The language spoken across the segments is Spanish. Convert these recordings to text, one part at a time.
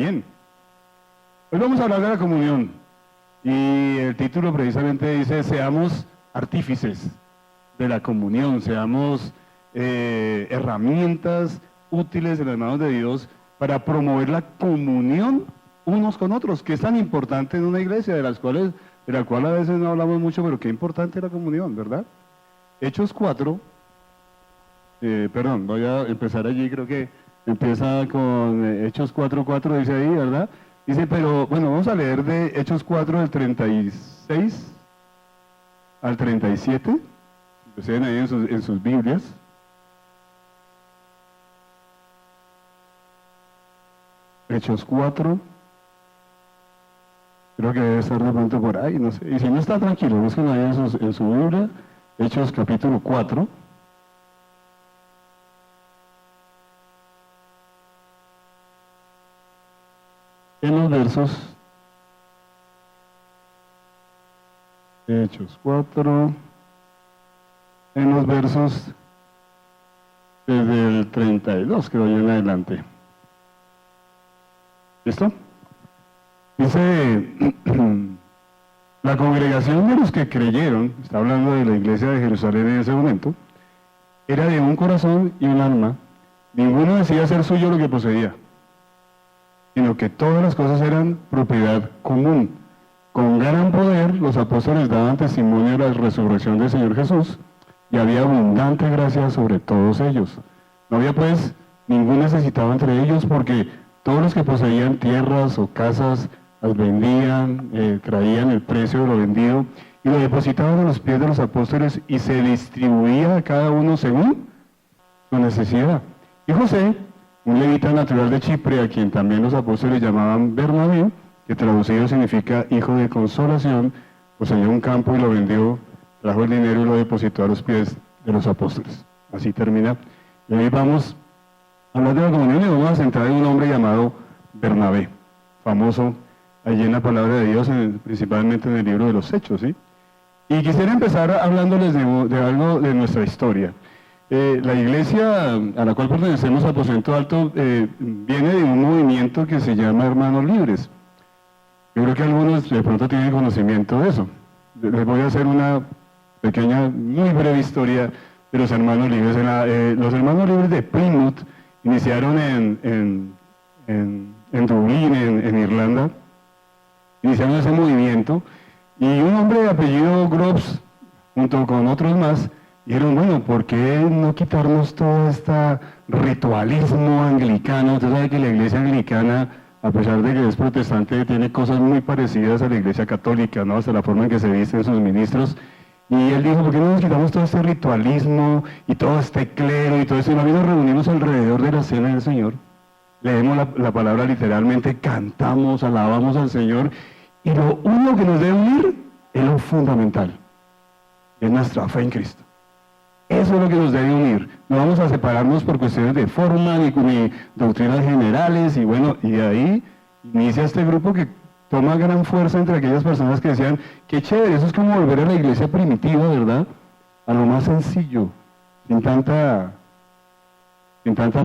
Bien. Hoy vamos a hablar de la comunión. Y el título precisamente dice, seamos artífices de la comunión, seamos herramientas útiles en las manos de Dios para promover la comunión unos con otros, que es tan importante en una iglesia, de la cual a veces no hablamos mucho, pero qué importante es la comunión, ¿verdad? Hechos 4, voy a empezar allí, creo que empieza con Hechos 4:4, dice ahí, ¿verdad? Dice, pero bueno, vamos a leer de Hechos 4 del 36 al 37, empecé ahí en sus Biblias. Hechos 4, creo que debe estar de pronto por ahí, no sé, y si no está tranquilo, busquen ahí en su Biblia, Hechos capítulo 4. En los versos, Hechos 4, en los versos desde el 32, creo yo, en adelante. ¿Listo? Dice, la congregación de los que creyeron, está hablando de la iglesia de Jerusalén en ese momento, era de un corazón y un alma. Ninguno decía ser suyo lo que poseía, sino que todas las cosas eran propiedad común. Con gran poder los apóstoles daban testimonio de la resurrección del Señor Jesús, y había abundante gracia sobre todos ellos. No había pues ningún necesitado entre ellos, porque todos los que poseían tierras o casas las vendían, traían el precio de lo vendido y lo depositaban a los pies de los apóstoles, y se distribuía a cada uno según su necesidad. Y José, un levita natural de Chipre, a quien también los apóstoles llamaban Bernabé, que traducido significa hijo de consolación, poseía un campo y lo vendió, trajo el dinero y lo depositó a los pies de los apóstoles. Así termina. Y hoy vamos a hablar de la comunión y vamos a centrar en un hombre llamado Bernabé, famoso allí en la palabra de Dios, principalmente en el libro de los Hechos, ¿sí? Y quisiera empezar hablándoles de algo de nuestra historia. La iglesia a la cual pertenecemos, Aposento Alto, viene de un movimiento que se llama Hermanos Libres. Yo creo que algunos de pronto tienen conocimiento de eso. Les voy a hacer una pequeña, muy breve historia de los Hermanos Libres. Los Hermanos Libres de Plymouth iniciaron en Dublín, en Irlanda. Iniciaron ese movimiento, y un hombre de apellido Groves, junto con otros más, dijeron, bueno, ¿por qué no quitarnos todo este ritualismo anglicano? Usted sabe que la iglesia anglicana, a pesar de que es protestante, tiene cosas muy parecidas a la iglesia católica, ¿no? Hasta la forma en que se visten sus ministros. Y él dijo, ¿por qué no nos quitamos todo este ritualismo y todo este clero y todo eso? Y nos reunimos alrededor de la cena del Señor. Leemos la palabra literalmente, cantamos, alabamos al Señor, y lo único que nos debe unir es lo fundamental, es nuestra fe en Cristo. Eso es lo que nos debe unir. No vamos a separarnos por cuestiones de forma ni doctrinas generales, y bueno, y de ahí inicia este grupo que toma gran fuerza entre aquellas personas que decían, qué chévere, eso es como volver a la iglesia primitiva, ¿verdad? A lo más sencillo, sin tanta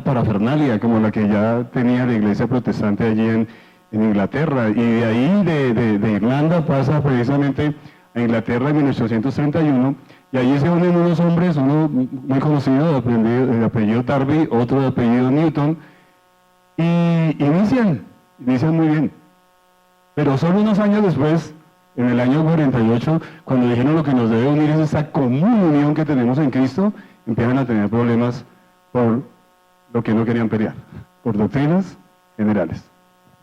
parafernalia como la que ya tenía la iglesia protestante allí en Inglaterra. Y de ahí, de Irlanda, pasa precisamente a Inglaterra en 1831, y allí se unen unos hombres, uno muy conocido de apellido Darby, otro de apellido Newton, y inician muy bien. Pero solo unos años después, en el año 48, cuando dijeron lo que nos debe unir es esa común unión que tenemos en Cristo, empiezan a tener problemas por lo que no querían pelear, por doctrinas generales.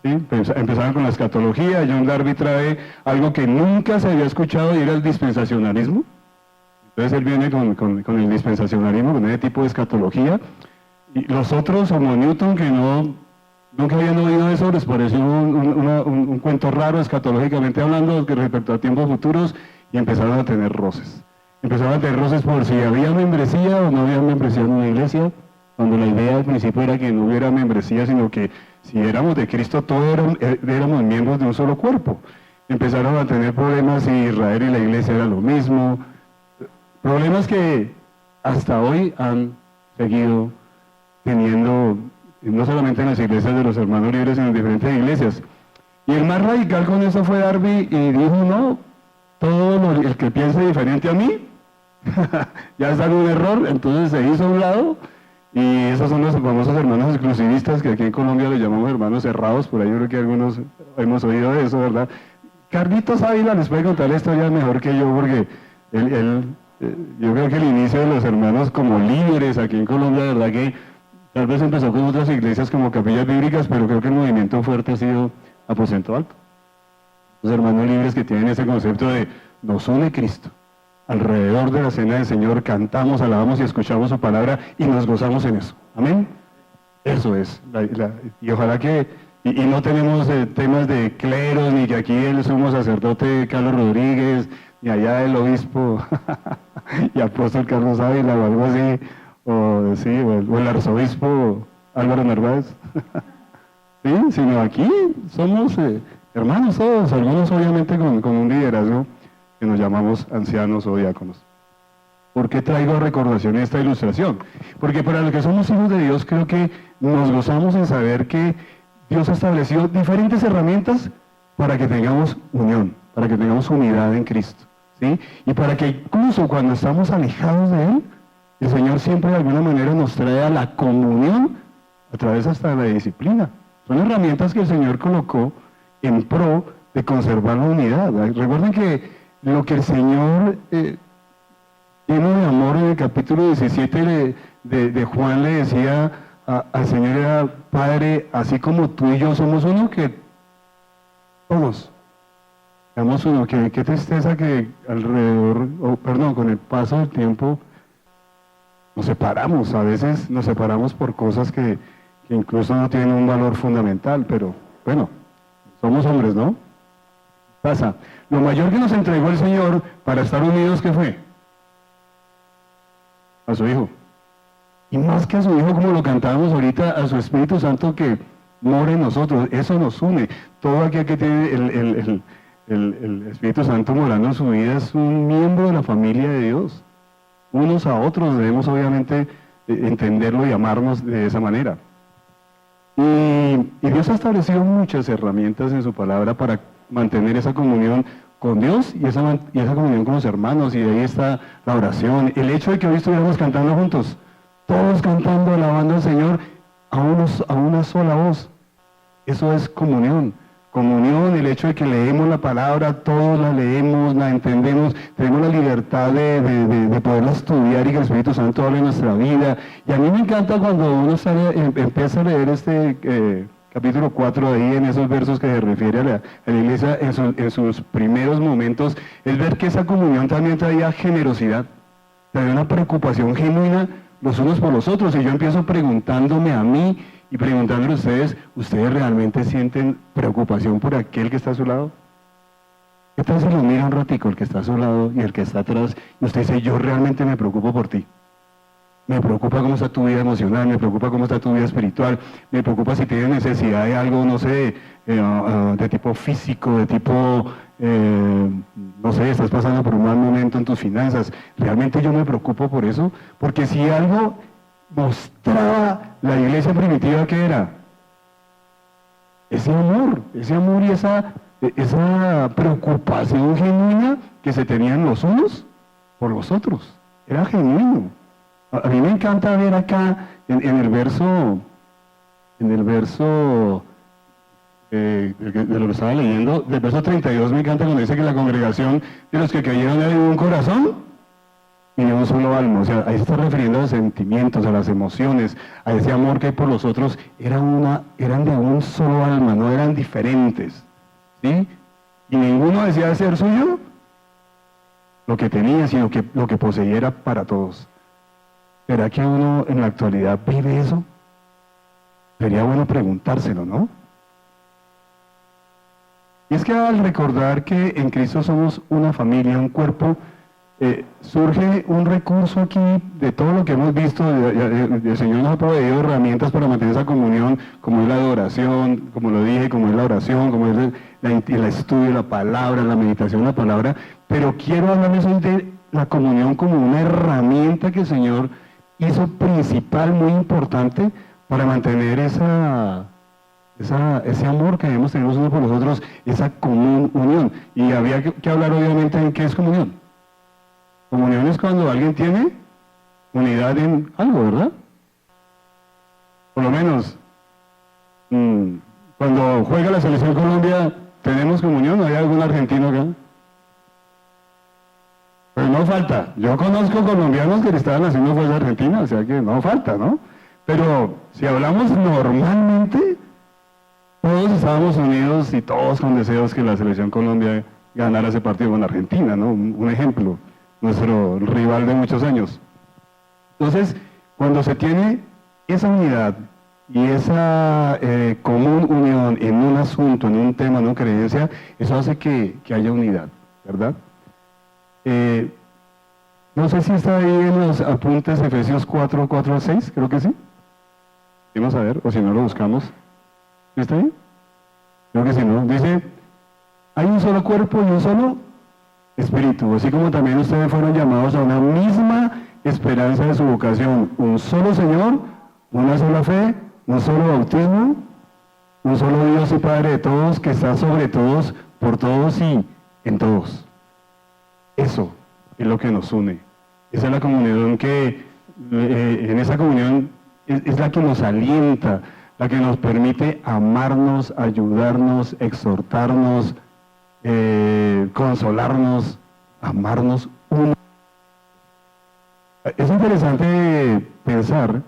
¿Sí? Empezaron con la escatología. John Darby trae algo que nunca se había escuchado, y era el dispensacionalismo. Entonces él viene con el dispensacionalismo, con ese tipo de escatología, y los otros, como Newton, que nunca habían oído eso, les pareció un cuento raro escatológicamente hablando, que respecto a tiempos futuros, y empezaron a tener roces. Empezaron a tener roces por si había membresía o no había membresía en una iglesia, cuando la idea al principio era que no hubiera membresía, sino que si éramos de Cristo, todos éramos miembros de un solo cuerpo. Empezaron a tener problemas si Israel y la iglesia era lo mismo, problemas que hasta hoy han seguido teniendo no solamente en las iglesias de los hermanos libres, sino en diferentes iglesias. Y el más radical con eso fue Darby y dijo, no, el que piense diferente a mí, ya está en un error, entonces se hizo a un lado, y esos son los famosos hermanos exclusivistas, que aquí en Colombia les llamamos hermanos cerrados, por ahí yo creo que algunos hemos oído de eso, ¿verdad? Carlitos Ávila les puede contar la historia mejor que yo, porque yo creo que el inicio de los hermanos como líderes aquí en Colombia, de verdad que tal vez empezó con otras iglesias como capillas bíblicas, pero creo que el movimiento fuerte ha sido Aposento Alto. Los hermanos libres que tienen ese concepto de nos une Cristo. Alrededor de la cena del Señor cantamos, alabamos y escuchamos su palabra y nos gozamos en eso. Amén. Eso es. Y ojalá que, y no tenemos temas de cleros, ni que aquí el sumo sacerdote Carlos Rodríguez, ni allá el obispo y apóstol Carlos Ávila o algo así, o el arzobispo Álvaro Narváez. ¿Sí? Sino aquí somos hermanos todos, algunos obviamente con un liderazgo que nos llamamos ancianos o diáconos. ¿Por qué traigo a recordación esta ilustración? Porque para los que somos hijos de Dios creo que nos gozamos en saber que Dios ha establecido diferentes herramientas para que tengamos unión, para que tengamos unidad en Cristo, ¿sí? Y para que incluso cuando estamos alejados de Él, el Señor siempre de alguna manera nos trae a la comunión a través hasta de la disciplina. Son herramientas que el Señor colocó en pro de conservar la unidad. Recuerden que lo que el Señor, lleno de amor, en el capítulo 17 de Juan le decía al Señor, era Padre, así como tú y yo somos uno, que todos somos uno. Qué tristeza que con el paso del tiempo nos separamos. A veces nos separamos por cosas que incluso no tienen un valor fundamental, pero bueno, somos hombres, ¿no? Pasa. Lo mayor que nos entregó el Señor para estar unidos, ¿qué fue? A su Hijo. Y más que a su Hijo, como lo cantábamos ahorita, a su Espíritu Santo que mora en nosotros. Eso nos une. Todo aquel que tiene el Espíritu Santo morando en su vida es un miembro de la familia de Dios. Unos a otros debemos obviamente entenderlo y amarnos de esa manera. Y Dios ha establecido muchas herramientas en su palabra para mantener esa comunión con Dios y esa comunión con los hermanos, y de ahí está la oración. El hecho de que hoy estuviéramos cantando juntos, todos cantando, alabando al Señor a una sola voz, eso es comunión. Comunión, el hecho de que leemos la palabra, todos la leemos, la entendemos, tenemos la libertad de poderla estudiar y que el Espíritu Santo hable en nuestra vida. Y a mí me encanta cuando uno empieza a leer este capítulo 4 de ahí, en esos versos que se refiere a la iglesia en sus primeros momentos, es ver que esa comunión también traía generosidad, traía una preocupación genuina los unos por los otros. Y yo empiezo preguntándome a mí y preguntándole a ustedes, ¿ustedes realmente sienten preocupación por aquel que está a su lado? ¿Qué tal si lo mira un ratico el que está a su lado y el que está atrás, y usted dice, yo realmente me preocupo por ti? Me preocupa cómo está tu vida emocional, me preocupa cómo está tu vida espiritual, me preocupa si tienes necesidad de algo, no sé, de tipo físico, de tipo, no sé, estás pasando por un mal momento en tus finanzas. ¿Realmente yo me preocupo por eso? Porque si algo mostraba la iglesia primitiva, ¿qué era? Ese amor y esa preocupación genuina que se tenían los unos por los otros. Era genuino. A mí me encanta ver acá en el verso de lo que estaba leyendo, del verso 32, me encanta cuando dice que la congregación de los que creyeron era de un corazón y de un solo alma. O sea, ahí se está refiriendo a los sentimientos, a las emociones, a ese amor que hay por los otros. Eran de un solo alma, no eran diferentes, ¿sí? Y ninguno decía ser suyo lo que tenía, sino que lo que poseía era para todos. ¿Será que uno en la actualidad vive eso? Sería bueno preguntárselo, ¿no? Y es que al recordar que en Cristo somos una familia, un cuerpo, surge un recurso aquí de todo lo que hemos visto. El Señor nos ha proveído herramientas para mantener esa comunión, como es la adoración, como lo dije, como es la oración, como es el estudio de la palabra, la meditación de la palabra. Pero quiero hablarles hoy de la comunión como una herramienta que el Señor hizo principal, muy importante, para mantener ese amor que debemos tener los unos por los otros, esa común unión. Y había que hablar obviamente en qué es comunión. Comunión es cuando alguien tiene unidad en algo, ¿verdad? Por lo menos, cuando juega la selección Colombia, ¿tenemos comunión? ¿Hay algún argentino acá? Pues no falta. Yo conozco colombianos que le estaban haciendo fuerza a Argentina, o sea que no falta, ¿no? Pero si hablamos normalmente, todos estábamos unidos y todos con deseos que la selección Colombia ganara ese partido con Argentina, ¿no? Un ejemplo, nuestro rival de muchos años. Entonces, cuando se tiene esa unidad y esa común unión en un asunto, en un tema, en una creencia, eso hace que haya unidad, ¿verdad? No sé si está ahí en los apuntes Efesios 4, 4 al 6, creo que sí. Vamos a ver, o si no lo buscamos. ¿Está ahí? Creo que sí, ¿no? Dice, hay un solo cuerpo y un solo espíritu, así como también ustedes fueron llamados a una misma esperanza de su vocación, un solo Señor, una sola fe, un solo bautismo, un solo Dios y Padre de todos, que está sobre todos, por todos y en todos. Eso es lo que nos une. Esa es la comunión que, en esa comunión es la que nos alienta, la que nos permite amarnos, ayudarnos, exhortarnos, consolarnos, amarnos uno. Es interesante pensar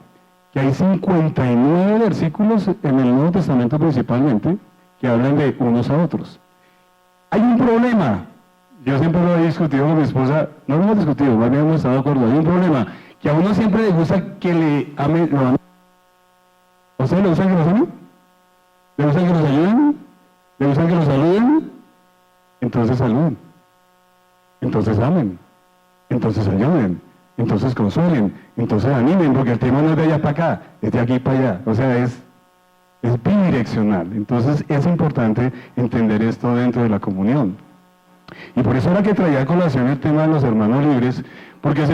que hay 59 versículos en el Nuevo Testamento principalmente que hablan de unos a otros. Hay un problema. Yo siempre lo he discutido con mi esposa, no lo hemos discutido, más bien hemos estado de acuerdo. Hay un problema, que a uno siempre le gusta que le amen, lo amen. ¿A ustedes le gusta que los amen? ¿Le gusta que los ayuden? ¿Le gusta que los saluden? Entonces saluden. Entonces amen. Entonces ayuden. Entonces consuelen. Entonces animen, porque el tema no es de allá para acá, es de aquí para allá. O sea, es bidireccional. Entonces es importante entender esto dentro de la comunión. Y por eso era que traía a colación el tema de los hermanos libres, porque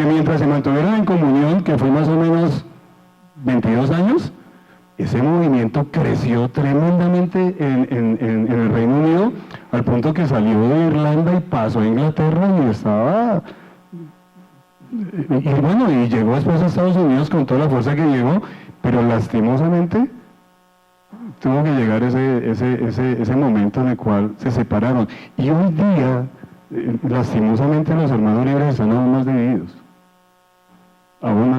mientras se mantuvieron en comunión, que fue más o menos 22 años, ese movimiento creció tremendamente en el Reino Unido, al punto que salió de Irlanda y pasó a Inglaterra y estaba... Y bueno, y llegó después a Estados Unidos con toda la fuerza que llegó, pero lastimosamente tuvo que llegar ese momento en el cual se separaron. Y hoy día, lastimosamente, los hermanos libres están aún más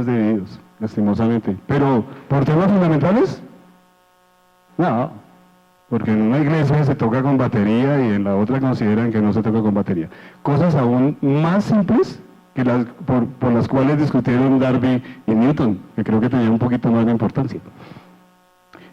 divididos, lastimosamente. Pero, ¿por temas fundamentales? No, porque en una iglesia se toca con batería y en la otra consideran que no se toca con batería. Cosas aún más simples que por las cuales discutieron Darby y Newton, que creo que tenían un poquito más de importancia.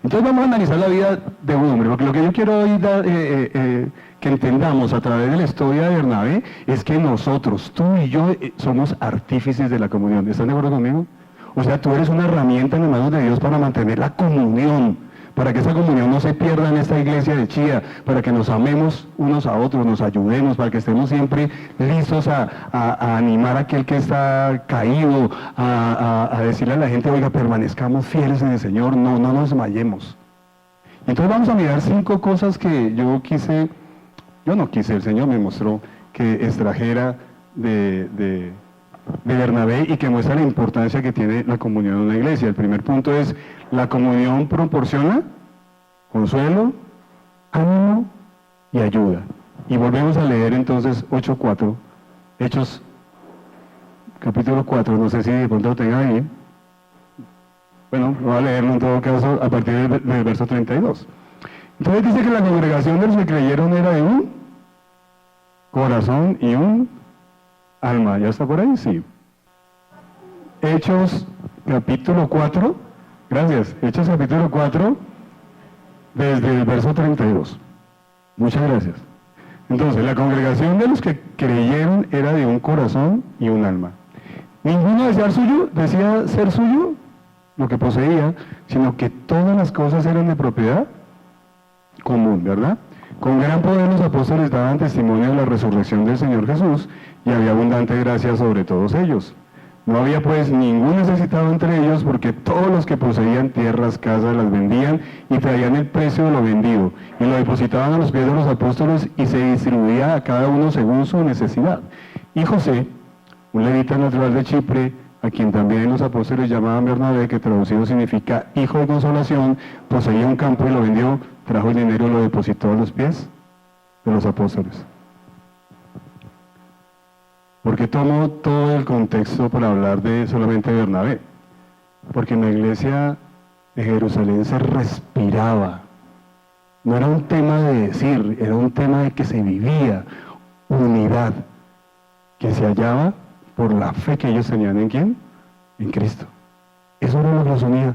Entonces vamos a analizar la vida de un hombre, porque lo que yo quiero hoy que entendamos a través de la historia de Bernabé es que nosotros, tú y yo, somos artífices de la comunión. ¿Están de acuerdo conmigo? O sea, tú eres una herramienta en las manos de Dios para mantener la comunión, para que esa comunión no se pierda en esta iglesia de Chía, para que nos amemos unos a otros, nos ayudemos, para que estemos siempre listos a animar a aquel que está caído, a decirle a la gente, oiga, permanezcamos fieles en el Señor, no nos desmayemos. Entonces vamos a mirar 5 cosas que yo no quise, el Señor me mostró que extrajera de Bernabé y que muestra la importancia que tiene la comunión en una iglesia. El primer punto es, la comunión proporciona consuelo, ánimo y ayuda. Y volvemos a leer entonces 8:4, Hechos capítulo 4, no sé si de pronto lo tengan ahí. Bueno, voy a leerlo en todo caso a partir del verso 32. Entonces dice que la congregación de los que creyeron era de un corazón y un alma. ¿Ya está por ahí? Sí. Hechos capítulo 4, gracias. Hechos capítulo 4, desde el verso 32. Muchas gracias. Entonces, la congregación de los que creyeron era de un corazón y un alma. Ninguno decía ser suyo lo que poseía, sino que todas las cosas eran de propiedad común, ¿verdad? Con gran poder los apóstoles daban testimonio de la resurrección del Señor Jesús y había abundante gracia sobre todos ellos. No había pues ningún necesitado entre ellos, porque todos los que poseían tierras, casas, las vendían y traían el precio de lo vendido, y lo depositaban a los pies de los apóstoles, y se distribuía a cada uno según su necesidad. Y José, un levita natural de Chipre, a quien también los apóstoles llamaban Bernabé, que traducido significa hijo de consolación, poseía un campo y lo vendió, trajo el dinero y lo depositó a los pies de los apóstoles. ¿Por qué tomo todo el contexto para hablar de solamente Bernabé? Porque en la iglesia de Jerusalén se respiraba. No era un tema de decir, era un tema de que se vivía unidad, que se hallaba por la fe que ellos tenían ¿en quién? En Cristo. Eso era lo que los unía.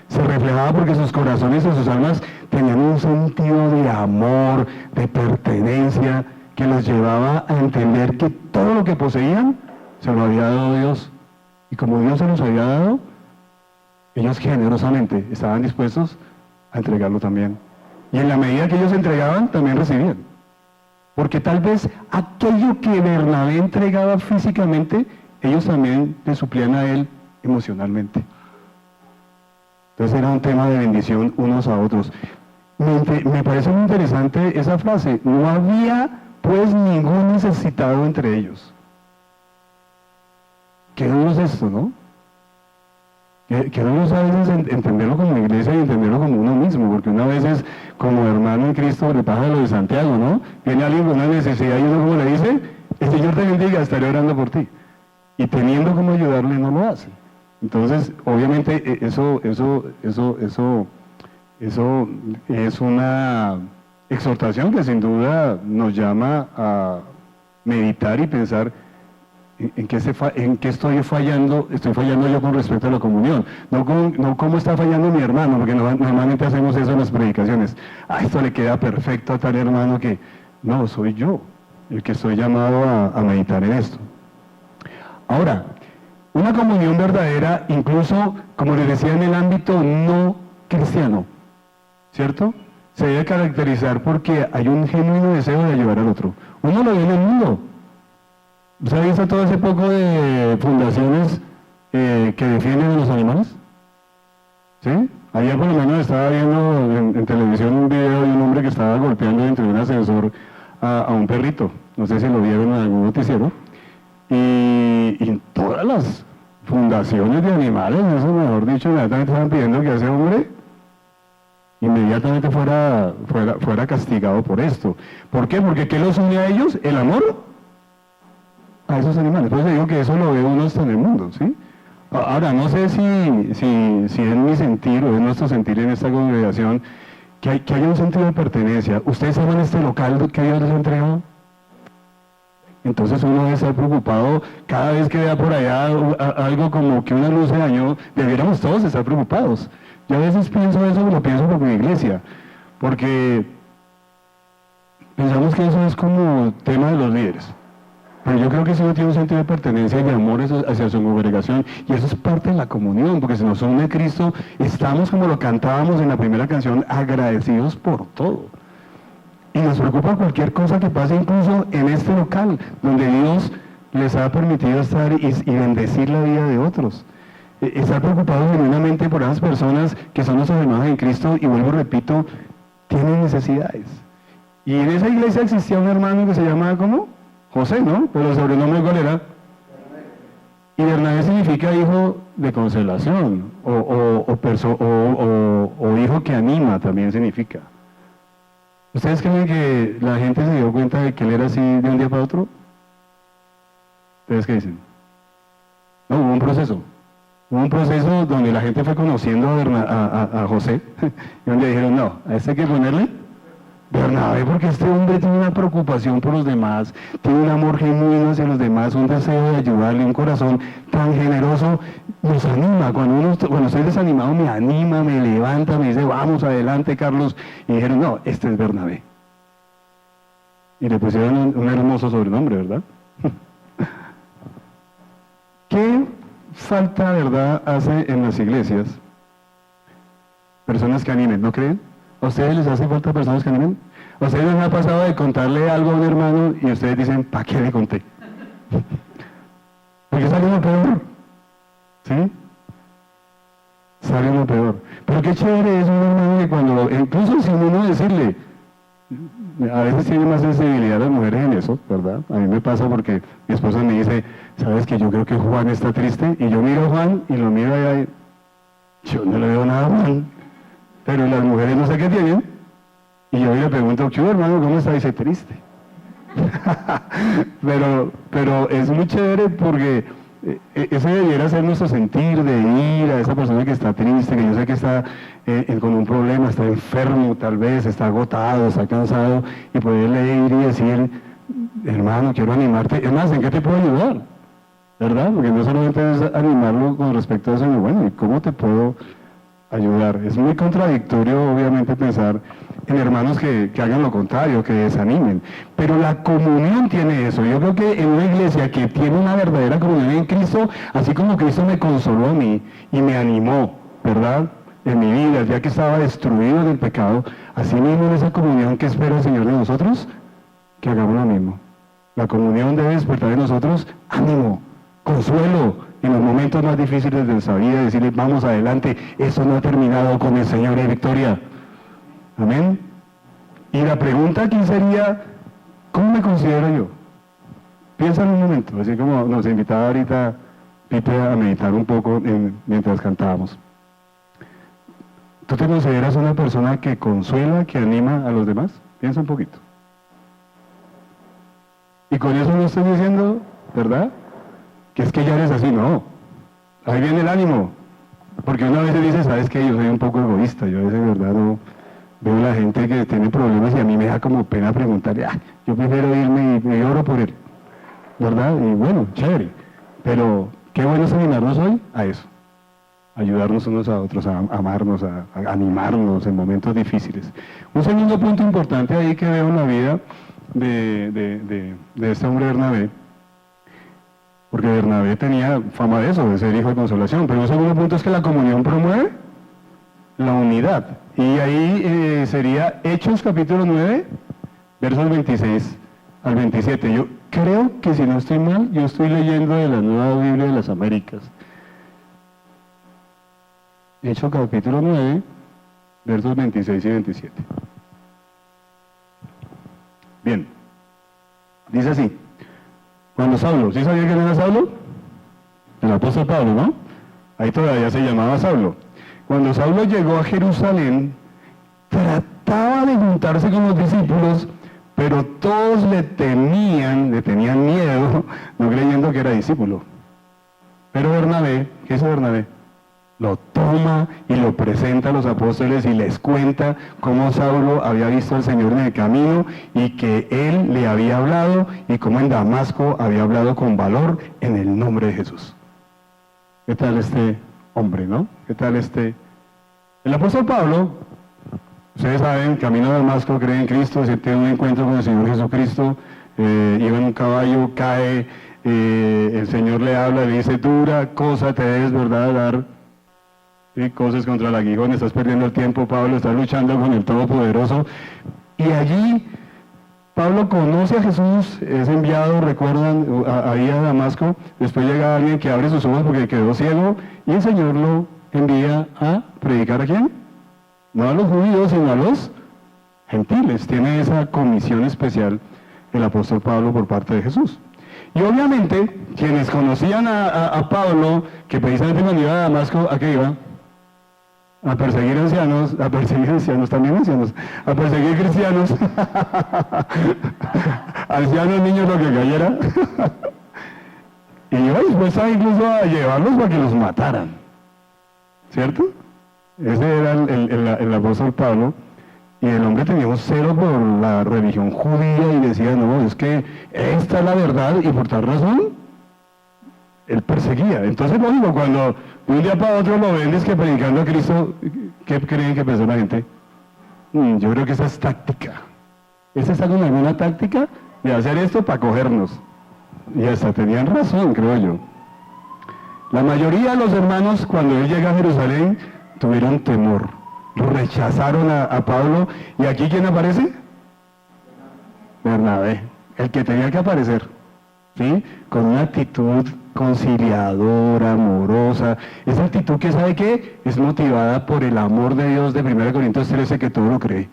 Se reflejaba porque sus corazones y sus almas tenían un sentido de amor, de pertenencia, que los llevaba a entender que todo lo que poseían se lo había dado Dios. Y como Dios se los había dado, ellos generosamente estaban dispuestos a entregarlo también. Y en la medida que ellos entregaban, también recibían. Porque tal vez aquello que Bernabé entregaba físicamente, ellos también le suplían a él emocionalmente. Entonces era un tema de bendición unos a otros. Me parece muy interesante esa frase. No había pues ningún necesitado entre ellos. Qué duro es esto, ¿no? Que no a veces entenderlo como iglesia y entenderlo como uno mismo, porque una vez es como hermano en Cristo le pasa lo de Santiago, ¿no? Viene alguien con una necesidad y uno como le dice, el Señor te bendiga, estaré orando por ti. Y teniendo cómo ayudarle no lo hace. Entonces, obviamente eso es una exhortación que sin duda nos llama a meditar y pensar en qué estoy fallando yo con respecto a la comunión, no cómo está fallando mi hermano, porque normalmente hacemos eso en las predicaciones. Esto le queda perfecto a tal hermano que, no, soy yo el que estoy llamado a meditar en esto. Ahora, una comunión verdadera, incluso, como les decía, en el ámbito no cristiano, ¿cierto? Se debe caracterizar porque hay un genuino deseo de ayudar al otro. Uno lo ve en el mundo. ¿Se ha visto todo ese poco de fundaciones que defienden a los animales? ¿Sí? Ayer por lo menos estaba viendo en televisión un video de un hombre que estaba golpeando dentro de un ascensor a un perrito. No sé si lo vieron en algún noticiero. Y en todas las fundaciones de animales, eso mejor dicho, inmediatamente estaban pidiendo que ese hombre inmediatamente fuera castigado por esto. ¿Por qué? Porque ¿qué los une a ellos? El amor a esos animales. Por eso digo que eso lo ve uno hasta en el mundo, ¿sí? Ahora, no sé si es mi sentir o es nuestro sentir en esta congregación que haya un sentido de pertenencia. ¿Ustedes saben este local que Dios les ha entregado? Entonces uno debe estar preocupado cada vez que vea por allá algo como que una luz se dañó. Debiéramos todos estar preocupados. Yo a veces pienso eso, lo pienso por mi iglesia, porque pensamos que eso es como tema de los líderes. Pero yo creo que si uno tiene un sentido de pertenencia y de amor hacia su congregación, y eso es parte de la comunión, porque si nos une Cristo, estamos, como lo cantábamos en la primera canción, agradecidos por todo. Y nos preocupa cualquier cosa que pase incluso en este local, donde Dios les ha permitido estar y bendecir la vida de otros. Estar preocupados genuinamente por esas personas que son nuestras hermanas en Cristo, y vuelvo y repito, tienen necesidades. Y en esa iglesia existía un hermano que se llamaba, ¿cómo? José, ¿no? Pero el sobrenombre, ¿cuál era? Y Bernabé significa hijo de consolación, o hijo que anima, también significa. ¿Ustedes creen que la gente se dio cuenta de que él era así de un día para otro? ¿Ustedes qué dicen? No, hubo un proceso. Hubo un proceso donde la gente fue conociendo a José, y donde dijeron, no, a este hay que ponerle Bernabé, porque este hombre tiene una preocupación por los demás, tiene un amor genuino hacia los demás, un deseo de ayudarle, un corazón tan generoso, nos anima. Cuando estoy desanimado, me anima, me levanta, me dice, vamos adelante, Carlos. Y dijeron, no, este es Bernabé. Y le pusieron un hermoso sobrenombre, ¿verdad? ¿Qué falta, verdad, hace en las iglesias? Personas que animen, ¿no creen? ¿A ustedes les hace falta personas que animen? ¿A ustedes les ha pasado de contarle algo a un hermano y ustedes dicen, ¿para qué le conté? Porque es algo peor. ¿Sí? Sale lo peor. Pero qué chévere es un hermano que cuando, incluso sin uno decirle, a veces tiene más sensibilidad las mujeres en eso, ¿verdad? A mí me pasa porque mi esposa me dice, ¿sabes que yo creo que Juan está triste? Y yo miro a Juan y lo miro allá y yo no le veo nada a Juan. Pero las mujeres no sé qué tienen. Y yo le pregunto, ¿qué hermano? ¿Cómo está? Y dice, triste. pero es muy chévere porque ese debiera ser nuestro sentir de ir a esa persona que está triste, que yo sé que está con un problema, está enfermo tal vez, está agotado, está cansado, y poderle ir y decir, hermano, quiero animarte. Es más, ¿en qué te puedo ayudar? ¿Verdad? Porque no solamente es animarlo con respecto a eso, sino bueno, ¿y cómo te puedo ayudar? Es muy contradictorio, obviamente, pensar en hermanos que hagan lo contrario, que desanimen. Pero la comunión tiene eso. Yo creo que en una iglesia que tiene una verdadera comunión en Cristo, así como Cristo me consoló a mí y me animó, ¿verdad? En mi vida, ya que estaba destruido en el pecado, así mismo en esa comunión que espera el Señor de nosotros, que hagamos lo mismo. La comunión debe despertar en nosotros ánimo, consuelo en los momentos más difíciles de nuestra vida, decirle, vamos adelante, eso no ha terminado, con el Señor y victoria. Amén. Y la pregunta aquí sería, ¿cómo me considero yo? Piensa en un momento, así como nos invitaba ahorita Pipe a meditar un poco mientras cantábamos. ¿Tú te consideras una persona que consuela, que anima a los demás? Piensa un poquito. Y con eso no estoy diciendo, ¿verdad?, que es que ya eres así, no. Ahí viene el ánimo. Porque una vez dice, ¿sabes qué? Yo soy un poco egoísta, yo a veces, ¿verdad?, no veo a la gente que tiene problemas y a mí me da como pena preguntarle, yo prefiero irme y oro por él, ¿verdad? Y bueno, chévere. Pero qué bueno es animarnos hoy a eso. Ayudarnos unos a otros, a amarnos, a animarnos en momentos difíciles. Un segundo punto importante ahí que veo en la vida de este hombre Bernabé, porque Bernabé tenía fama de eso, de ser hijo de consolación, pero un segundo punto es que la comunión promueve la unidad. Y ahí sería Hechos capítulo 9, versos 26 al 27. Yo creo que si no estoy mal, yo estoy leyendo de la Nueva Biblia de las Américas. Hechos capítulo 9, versos 26 y 27. Bien, dice así. Cuando Saulo, ¿sí sabía quién era Saulo? El apóstol Pablo, ¿no? Ahí todavía se llamaba Saulo. Cuando Saulo llegó a Jerusalén, trataba de juntarse con los discípulos, pero todos le tenían miedo, no creyendo que era discípulo. Pero Bernabé, ¿qué hizo Bernabé? Lo toma y lo presenta a los apóstoles y les cuenta cómo Saulo había visto al Señor en el camino y que él le había hablado y cómo en Damasco había hablado con valor en el nombre de Jesús. ¿Qué tal este hombre, no? ¿Qué tal este? El apóstol Pablo, ustedes saben, camino a Damasco, cree en Cristo, se tiene un encuentro con el Señor Jesucristo, iba en un caballo, cae, el Señor le habla, le dice, dura cosa te debes, ¿verdad?, dar. ¿Sí? Cosas contra el aguijón, estás perdiendo el tiempo, Pablo, estás luchando con el Todopoderoso. Y allí Pablo conoce a Jesús, es enviado, recuerdan, ahí a Damasco, después llega alguien que abre sus ojos porque quedó ciego, y el Señor lo envía a predicar ¿a quién? No a los judíos, sino a los gentiles. Tiene esa comisión especial el apóstol Pablo por parte de Jesús. Y obviamente, quienes conocían a Pablo, que precisamente cuando iba a Damasco, ¿a qué iba? A perseguir ancianos, también ancianos, a perseguir cristianos, ancianos, niños, lo que cayera. Y iba dispuesta incluso a llevarlos para que los mataran, ¿cierto? Ese era el apóstol Pablo, y el hombre tenía un celo por la religión judía y decía, no, es que esta es la verdad y por tal razón él perseguía. Entonces, lógico, cuando de un día para otro lo ven es que predicando a Cristo, ¿qué creen que pensó la gente? Yo creo que esa es táctica. ¿Esa está con alguna táctica de hacer esto para cogernos? Y hasta tenían razón, creo yo. La mayoría de los hermanos, cuando él llega a Jerusalén, tuvieron temor. Rechazaron a Pablo. ¿Y aquí quién aparece? Bernabé, el que tenía que aparecer. ¿sí? Con una actitud conciliadora, amorosa, esa actitud que ¿sabe qué? Es motivada por el amor de Dios de 1 Corintios 13, que todo lo cree.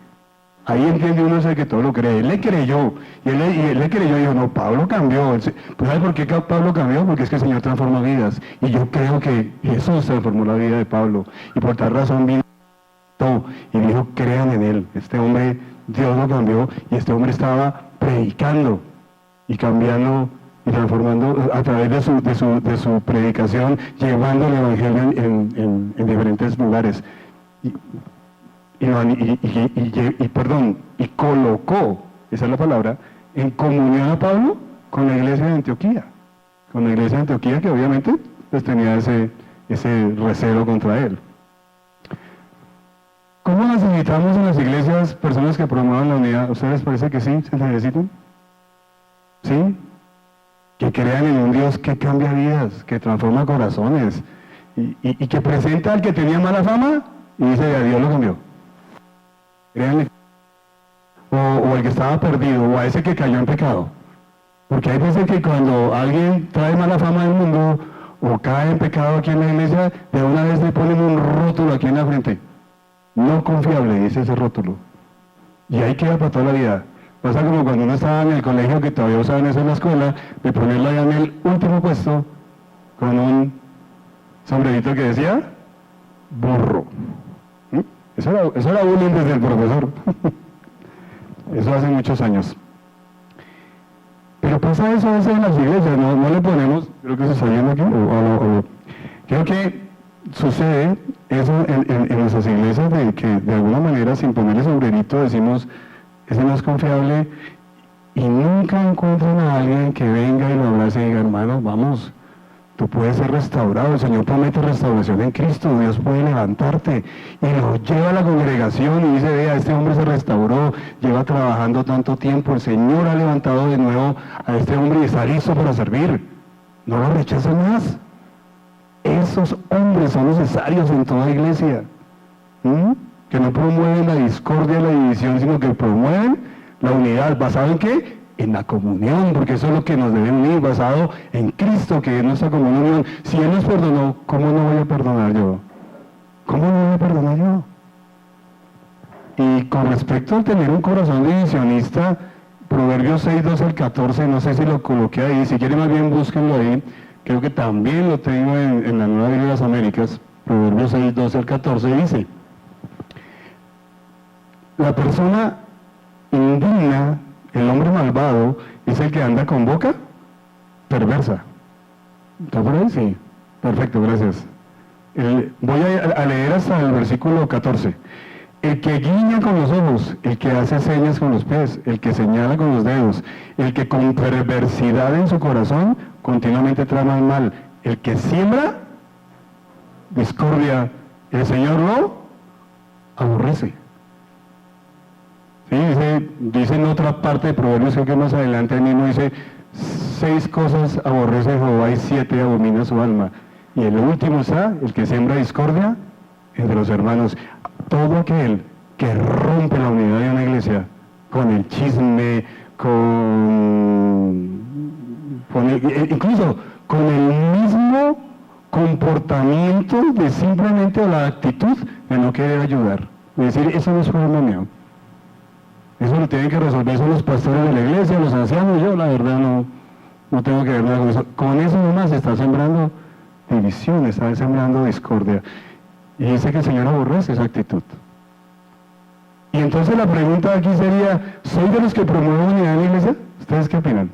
Ahí entiende uno ese que todo lo cree. Él le creyó, y él le creyó y dijo, no, Pablo cambió. Pues ¿sabe por qué Pablo cambió? Porque es que el Señor transforma vidas. Y yo creo que Jesús transformó la vida de Pablo. Y por tal razón vino y dijo, crean en él. Este hombre, Dios lo cambió, y este hombre estaba predicando y cambiando y transformando a través de su predicación, llevando el Evangelio en diferentes lugares. Y colocó, esa es la palabra, en comunión a Pablo con la iglesia de Antioquía. Con la iglesia de Antioquía, que obviamente pues tenía ese recelo contra él. ¿Cómo necesitamos en las iglesias personas que promuevan la unidad? ¿A ustedes les parece que sí? ¿Se necesitan? ¿Sí? Que crean en un Dios que cambia vidas, que transforma corazones, y que presenta al que tenía mala fama y dice, a Dios lo cambió. Créanle. O el que estaba perdido, o a ese que cayó en pecado. Porque hay veces que cuando alguien trae mala fama del mundo, o cae en pecado aquí en la iglesia, de una vez le ponen un rótulo aquí en la frente. No confiable, dice ese rótulo. Y ahí queda para toda la vida. Pasa como cuando uno estaba en el colegio, que todavía usaban eso en la escuela, de ponerlo allá en el último puesto, con un sombrerito que decía, burro. Eso era bullying desde el profesor. Eso hace muchos años. Pero pasa eso a veces en las iglesias, no le ponemos, creo que se está yendo aquí, creo que sucede eso en nuestras iglesias, de que de alguna manera, sin ponerle sombrerito, decimos, ese no es confiable, y nunca encuentran a alguien que venga y lo abrace y diga, hermano, vamos, tú puedes ser restaurado, el Señor promete restauración en Cristo, Dios puede levantarte, y lo lleva a la congregación y dice, vea, este hombre se restauró, lleva trabajando tanto tiempo, el Señor ha levantado de nuevo a este hombre y está listo para servir, no lo rechacen más. Esos hombres son necesarios en toda iglesia, que no promueven la discordia, la división, sino que promueven la unidad. ¿Basado en qué? En la comunión, porque eso es lo que nos debe unir, basado en Cristo, que es nuestra comunión. Si Él nos perdonó, ¿cómo no voy a perdonar yo? ¿Cómo no voy a perdonar yo? Y con respecto a tener un corazón divisionista, Proverbios 6, 12 al 14, no sé si lo coloqué ahí, si quieren más bien búsquenlo ahí. Creo que también lo tengo en la Nueva Biblia de las Américas, Proverbios 6, 12 al 14, dice, la persona indigna, el hombre malvado, es el que anda con boca perversa. ¿Está por ahí? Sí. Perfecto, gracias. Voy a leer hasta el versículo 14. El que guiña con los ojos, el que hace señas con los pies, el que señala con los dedos, el que con perversidad en su corazón continuamente trama el mal, el que siembra discordia, el Señor lo aborrece. Sí, dice en otra parte de Proverbios, creo que más adelante el mismo dice, 6 cosas aborrece Jehová y 7 abomina su alma. Y el último está, el que siembra discordia entre los hermanos. Todo aquel que rompe la unidad de una iglesia con el chisme, incluso con el mismo comportamiento de simplemente la actitud de no querer ayudar. Es decir, eso no es problema mío. Eso lo tienen que resolver son los pastores de la iglesia, los ancianos. Yo la verdad no tengo que ver nada con eso. Con eso nomás está sembrando división, está sembrando discordia. Y dice que el Señor aborrece esa actitud. Y entonces la pregunta aquí sería, ¿soy de los que promueven unidad en la iglesia? ¿Ustedes qué opinan?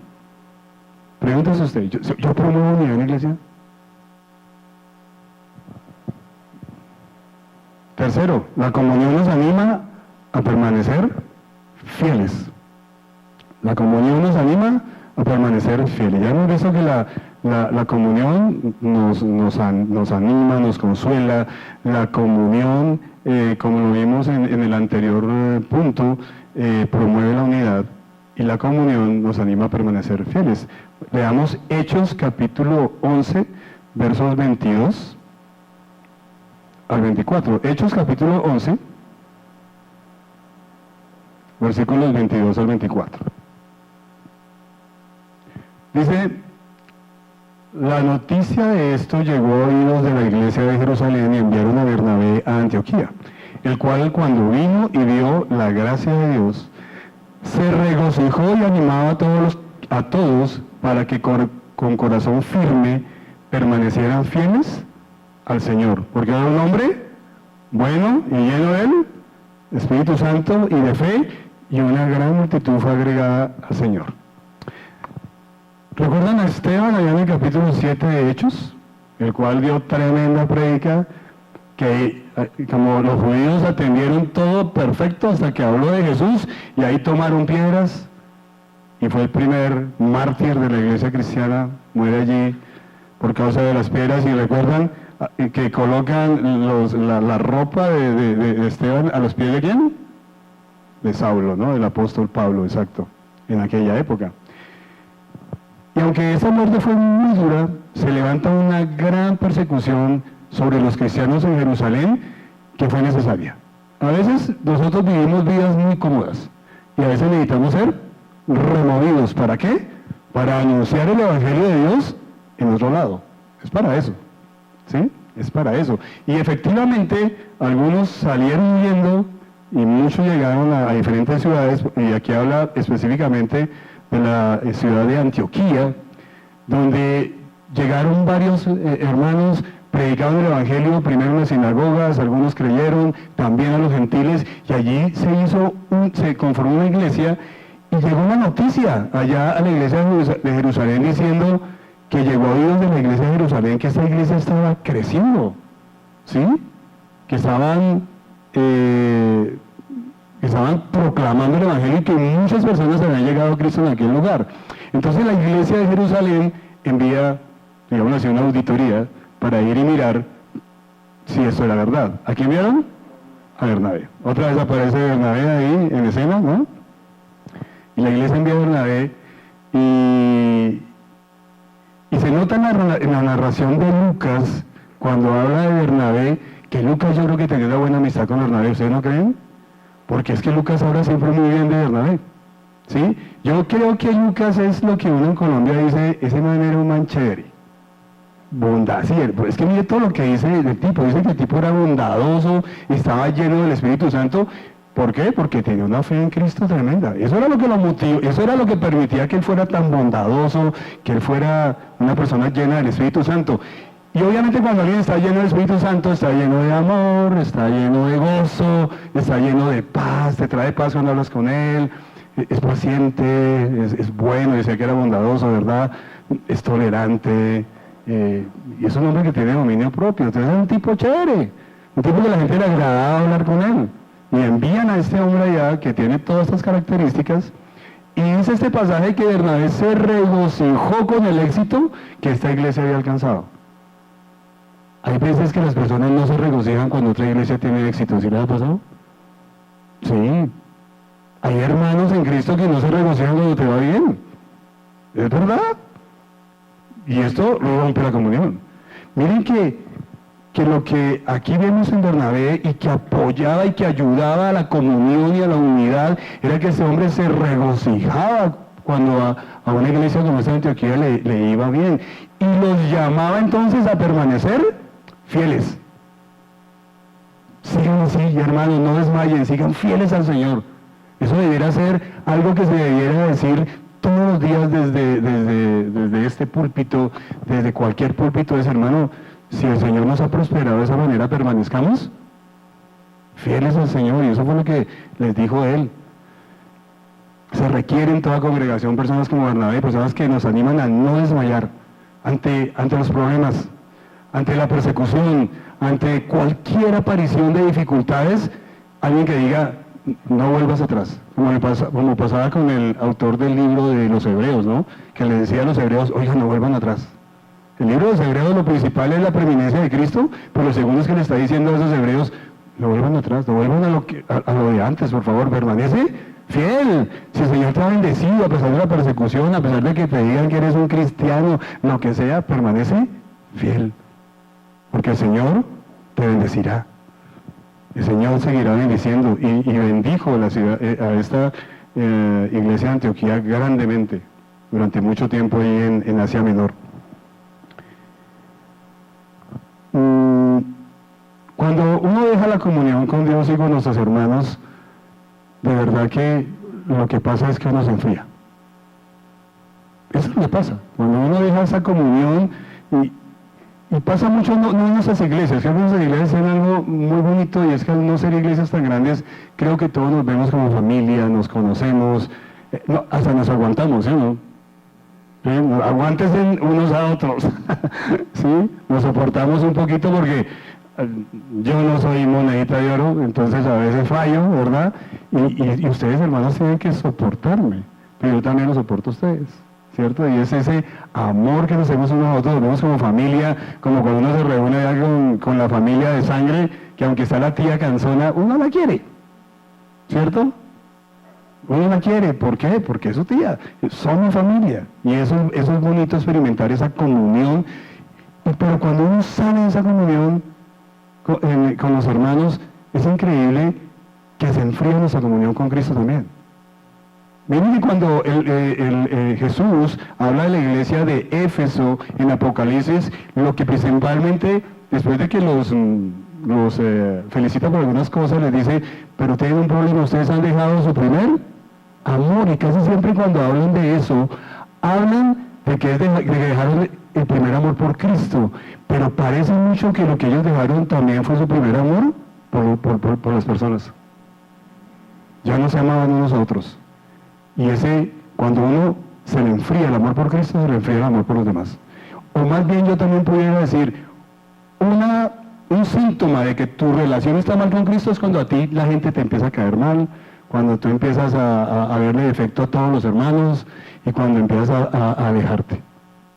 Pregúntese usted, ¿yo promuevo unidad en la iglesia? Tercero, la comunión nos anima a permanecer fieles. La comunión nos anima a permanecer fieles. Ya hemos visto que la comunión nos anima, nos consuela. La comunión, como lo vimos en el anterior punto, promueve la unidad. Y la comunión nos anima a permanecer fieles. Veamos Hechos capítulo 11, versos 22 al 24. Hechos capítulo 11, versículos 22 al 24. Dice, la noticia de esto llegó a oídos de la iglesia de Jerusalén y enviaron a Bernabé a Antioquía, el cual cuando vino y vio la gracia de Dios, se regocijó y animaba a todos para que con corazón firme permanecieran fieles al Señor, porque era un hombre bueno y lleno del Espíritu Santo y de fe, y una gran multitud fue agregada al Señor. ¿Recuerdan a Esteban allá en el capítulo 7 de Hechos? El cual dio tremenda prédica, que como los judíos atendieron todo perfecto hasta que habló de Jesús, y ahí tomaron piedras, y fue el primer mártir de la iglesia cristiana, muere allí por causa de las piedras. Y recuerdan que colocan la ropa de Esteban a los pies de ¿quién? De Saulo, ¿no? Del apóstol Pablo, exacto, en aquella época. Y aunque esa muerte fue muy dura, se levanta una gran persecución sobre los cristianos en Jerusalén que fue necesaria. A veces nosotros vivimos vidas muy cómodas y a veces necesitamos ser removidos. ¿Para qué? Para anunciar el Evangelio de Dios en otro lado. Es para eso, ¿sí? Es para eso. Y efectivamente algunos salieron huyendo y muchos llegaron a diferentes ciudades, y aquí habla específicamente de la ciudad de Antioquía, donde llegaron varios hermanos, predicaban el Evangelio primero en las sinagogas, algunos creyeron, también a los gentiles, y allí se conformó una iglesia, y llegó una noticia allá a la iglesia de Jerusalén diciendo que llegó a oídos de la iglesia de Jerusalén que esta iglesia estaba creciendo, ¿sí? Que estaban proclamando el Evangelio y que muchas personas habían llegado a Cristo en aquel lugar. Entonces la iglesia de Jerusalén envía, digamos así, una auditoría para ir y mirar si esto era verdad. ¿A quién vieron? A Bernabé. Otra vez aparece Bernabé ahí en escena, ¿no? Y la iglesia envía a Bernabé y se nota en la narración de Lucas, cuando habla de Bernabé, que Lucas yo creo que tenía una buena amistad con Bernabé. ¿Ustedes no creen? Porque es que Lucas habla siempre muy bien de Bernabé, ¿sí? Yo creo que Lucas es lo que uno en Colombia dice, ese man era un man chévere. Bondad, sí, es que mire todo lo que dice del tipo. Dice que el tipo era bondadoso, estaba lleno del Espíritu Santo. ¿Por qué? Porque tenía una fe en Cristo tremenda. Eso era lo que lo motivó, eso era lo que permitía que él fuera tan bondadoso, que él fuera una persona llena del Espíritu Santo. Y obviamente cuando alguien está lleno del Espíritu Santo, está lleno de amor, está lleno de gozo, está lleno de paz, te trae paz cuando hablas con él, es paciente, es bueno, decía que era bondadoso, ¿verdad? Es tolerante, y es un hombre que tiene dominio propio. Entonces es un tipo chévere, un tipo que la gente le agradaba hablar con él. Y envían a este hombre allá que tiene todas estas características, y dice este pasaje que Bernabé se regocijó con el éxito que esta iglesia había alcanzado. Hay veces que las personas no se regocijan cuando otra iglesia tiene éxito. ¿Sí les ha pasado? Sí. Hay hermanos en Cristo que no se regocijan cuando te va bien. ¿Es verdad? Y esto lo rompe la comunión. Miren que lo que aquí vemos en Bernabé y que apoyaba y que ayudaba a la comunión y a la unidad era que ese hombre se regocijaba cuando a una iglesia como esta de Antioquía le iba bien, y los llamaba entonces a permanecer fieles. Sigan así, hermanos, no desmayen, sigan fieles al Señor. Eso debiera ser algo que se debiera decir todos los días desde este púlpito, desde cualquier púlpito. Es, hermano, si el Señor nos ha prosperado de esa manera, permanezcamos fieles al Señor. Y eso fue lo que les dijo Él. Se requiere en toda congregación personas como Bernabé, personas que nos animan a no desmayar ante los problemas, ante la persecución, ante cualquier aparición de dificultades. Alguien que diga, no vuelvas atrás, como pasaba con el autor del libro de los Hebreos, ¿no? Que le decía a los hebreos, oigan, no vuelvan atrás. El libro de los Hebreos, lo principal es la preeminencia de Cristo, pero lo segundo es que le está diciendo a esos hebreos, no vuelvan atrás, no vuelvan a lo de antes, por favor, permanece fiel. Si el Señor te ha bendecido a pesar de la persecución, a pesar de que te digan que eres un cristiano, lo que sea, permanece fiel, porque el Señor te bendecirá. El Señor seguirá bendiciendo, y bendijo la ciudad, a esta iglesia de Antioquía grandemente, durante mucho tiempo ahí en Asia Menor. Cuando uno deja la comunión con Dios y con nuestros hermanos, de verdad que lo que pasa es que uno se enfría. Eso es lo que pasa. Cuando uno deja esa comunión, y pasa mucho no en nuestras iglesias, que nuestras iglesias tienen algo muy bonito, y es que al no ser iglesias tan grandes, creo que todos nos vemos como familia, nos conocemos, hasta nos aguantamos, ¿sí o no? ¿Sí? Aguántense unos a otros, ¿sí? Nos soportamos un poquito porque yo no soy monedita de oro, entonces a veces fallo, ¿verdad? Y ustedes, hermanos, tienen que soportarme, pero yo también los soporto a ustedes, ¿cierto? Y es ese amor que nos hacemos unos a otros, nos vemos como familia, como cuando uno se reúne ya con la familia de sangre, que aunque está la tía cansona, uno la quiere, ¿cierto? Uno la quiere, ¿por qué? Porque es su tía, somos familia, y eso es bonito experimentar esa comunión, pero cuando uno sale de esa comunión con los hermanos, es increíble que se enfría nuestra comunión con Cristo también. Miren que cuando Jesús habla de la iglesia de Éfeso en Apocalipsis, lo que principalmente, después de que los felicita por algunas cosas, les dice, pero tienen un problema, ustedes han dejado su primer amor, y casi siempre cuando hablan de eso, hablan de que dejaron el primer amor por Cristo, pero parece mucho que lo que ellos dejaron también fue su primer amor por las personas. Ya no se amaban unos a otros. Y cuando uno se le enfría el amor por Cristo, se le enfría el amor por los demás. O más bien yo también pudiera decir, un síntoma de que tu relación está mal con Cristo es cuando a ti la gente te empieza a caer mal, cuando tú empiezas a verle defecto a todos los hermanos, y cuando empiezas a alejarte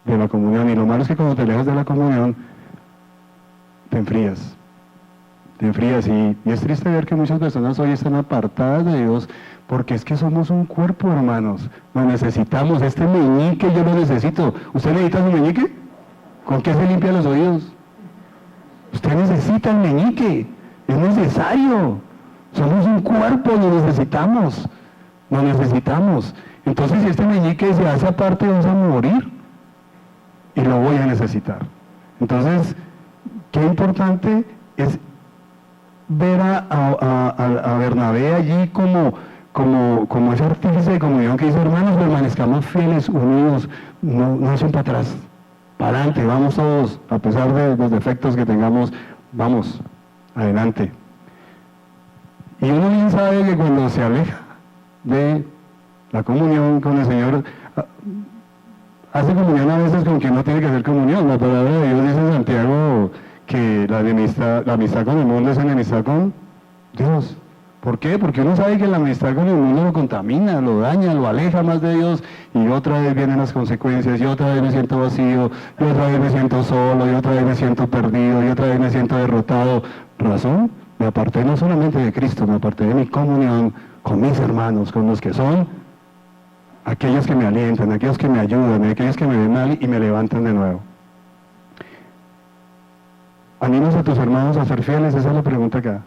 de la comunión. Y lo malo es que cuando te alejas de la comunión, te enfrías. Y es triste ver que muchas personas hoy están apartadas de Dios, porque es que somos un cuerpo, hermanos. Lo necesitamos. Este meñique yo lo necesito. ¿Usted necesita su meñique? ¿Con qué se limpia los oídos? Usted necesita el meñique. Es necesario. Somos un cuerpo, lo necesitamos. Entonces, si este meñique se hace aparte, vamos a morir. Y lo voy a necesitar. Entonces, qué importante es ver a Bernabé allí como ese artífice de comunión que dice, hermanos, permanezcamos fieles, unidos, no echen para atrás, para adelante, vamos todos, a pesar de los defectos que tengamos, vamos, adelante. Y uno bien sabe que cuando se aleja de la comunión con el Señor, hace comunión a veces con quien no tiene que hacer comunión. La palabra de Dios dice en Santiago que la amistad con el mundo es enemistad con Dios. ¿Por qué? Porque uno sabe que la amistad con el mundo lo contamina, lo daña, lo aleja más de Dios, y otra vez vienen las consecuencias, y otra vez me siento vacío, y otra vez me siento solo, y otra vez me siento perdido, y otra vez me siento derrotado. ¿Razón? Me aparté no solamente de Cristo, me aparté de mi comunión con mis hermanos, con los que son aquellos que me alientan, aquellos que me ayudan, aquellos que me ven mal y me levantan de nuevo. ¿Animas a tus hermanos a ser fieles? Esa es la pregunta acá.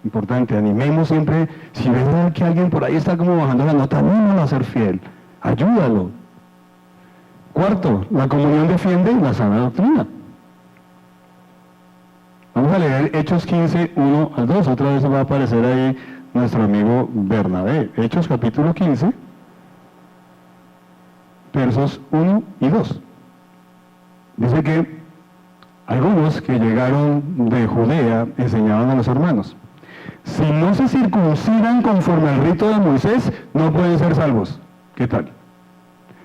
Importante, animemos siempre. Si ves que alguien por ahí está como bajando la nota, anímalo a ser fiel. Ayúdalo. Cuarto, la comunión defiende la sana doctrina. Vamos a leer Hechos 15, 1 al 2. Otra vez va a aparecer ahí nuestro amigo Bernabé. Hechos capítulo 15, versos 1 y 2. Dice que algunos que llegaron de Judea enseñaban a los hermanos: si no se circuncidan conforme al rito de Moisés, no pueden ser salvos. ¿Qué tal?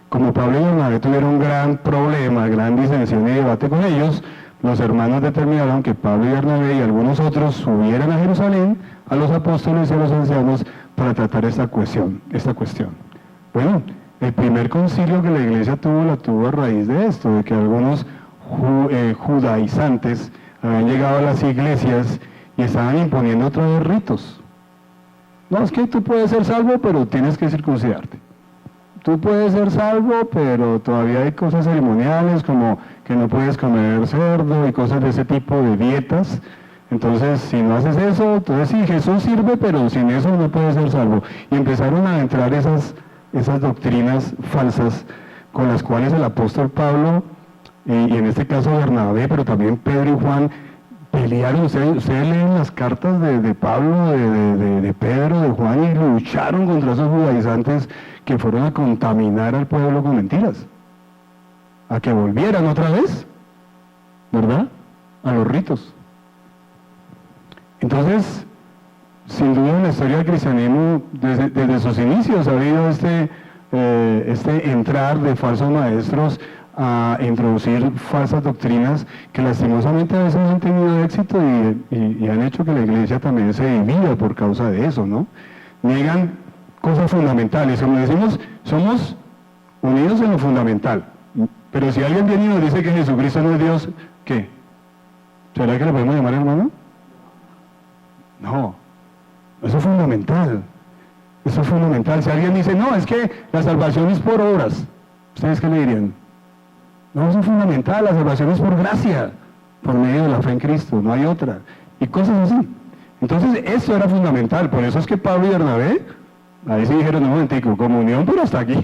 Como Pablo y Bernabé tuvieron un gran problema, gran disensión y debate con ellos, los hermanos determinaron que Pablo y Bernabé y algunos otros subieran a Jerusalén a los apóstoles y a los ancianos para tratar esta cuestión. Bueno, el primer concilio que la iglesia tuvo, la tuvo a raíz de esto, de que algunos judaizantes habían llegado a las iglesias y estaban imponiendo otra vez ritos. No, es que tú puedes ser salvo, pero tienes que circuncidarte. Tú puedes ser salvo, pero todavía hay cosas ceremoniales como que no puedes comer cerdo y cosas de ese tipo de dietas. Entonces, si no haces eso, entonces sí, Jesús sirve, pero sin eso no puedes ser salvo. Y empezaron a entrar esas doctrinas falsas con las cuales el apóstol Pablo, y en este caso Bernabé, pero también Pedro y Juan, pelearon. Ustedes leen las cartas de Pablo, de Pedro, de Juan, y lucharon contra esos judaizantes que fueron a contaminar al pueblo con mentiras, a que volvieran otra vez, ¿verdad?, a los ritos. Entonces, sin duda en la historia del cristianismo, desde sus inicios ha habido este entrar de falsos maestros a introducir falsas doctrinas que lastimosamente a veces han tenido éxito y han hecho que la iglesia también se divida por causa de eso, ¿no? Niegan cosas fundamentales. Como decimos, somos unidos en lo fundamental. Pero si alguien viene y nos dice que Jesucristo no es Dios, ¿qué? ¿Será que le podemos llamar hermano? No. Eso es fundamental. Eso es fundamental. Si alguien dice, no, es que la salvación es por obras, ¿ustedes qué le dirían? No, eso es fundamental. La salvación es por gracia, por medio de la fe en Cristo, no hay otra. Y cosas así. Entonces, eso era fundamental. Por eso es que Pablo y Bernabé, ahí sí dijeron, no, momentico, comunión, pero hasta aquí